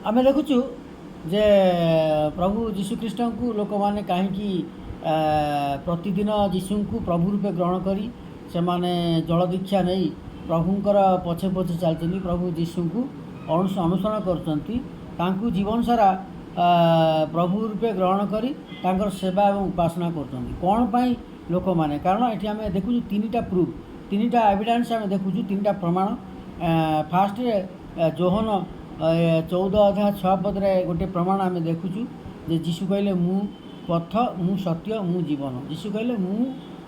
आमे देखुचु जे प्रभु जीशुख्रीष्ट को लोक मैंने कहीं प्रतिदिन जीशु को प्रभु रूपे ग्रहण करी से माने जल दीक्षा नहीं प्रभुंकर पछे पछे चलते प्रभु जीशु को अनुसरण कर जीवन सारा प्रभु रूपे ग्रहण करी तांकर सेवा और उपासना कर लोक मैंने कारण ये आम देखु तीन टा प्रूफ तीन टा एविडेंस आम देखु तीन टा प्रमाण फास्ट जोहन 14:6 गोटे प्रमाण आम देखुचु जे जीशु कहले मु पथ मु सत्य मु जीवन जीशु कहले मु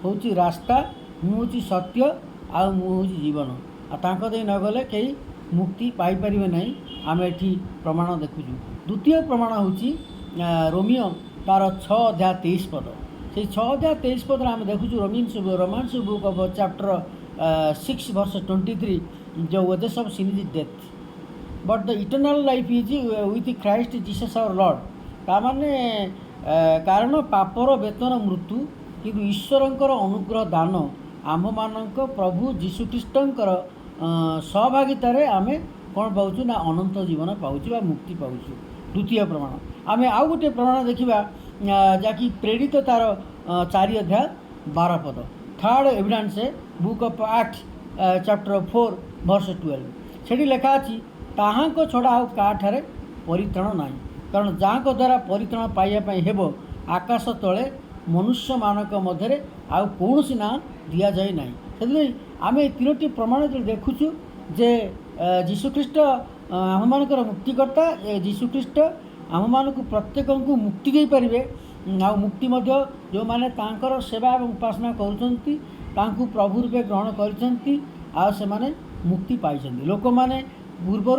हूँ रास्ता मु हूँ सत्य आ मु हूँ जीवन आ दे न गले कई मुक्ति पाइपर ना आम एठी प्रमाण देखुचु। द्वितीय प्रमाण हूँ रोमियो तार 6:23 पद से 6:23 पद आम देखुचु रोमांस बुक ऑफ चैप्टर 6:23 जो wages of sin is death but the eternal life is with Christ Jesus our Lord ताने कारण पापर वेतन मृत्यु किंतु ईश्वरंकर अनुग्रह दान आम मानक प्रभु जीशुख्रीष्टर सहभागितार आम कौन पाऊँ ना अनंत जीवन पाऊँ मुक्ति पाऊँ। द्वितीय प्रमाण आम आउ गोटे प्रमाण देखा जहाँकि प्रेरित तार 4:12 पद third evidence book of act chapter 4:12 से लिखा अच्छी ताहां छड़ा आउ काठारे परित्राण ना कारण जहाँ द्वारा परित्राण पाइबापी हेब आकाश तले मनुष्य मानक मध्य आउ कौन ना दि जाए ना से आम तीनो प्रमाण जो देखुचु जे जीशुख्रीष्ट आम मानकर मुक्तिकर्ता जीशुख्रीष्ट आम मानक प्रत्येक को मुक्ति दे पारे आ मुक्ति जो माने तांकर सेवा और उपासना करुँच प्रभु रूपे ग्रहण कर मुक्ति पाई लोक मैंने पूर्व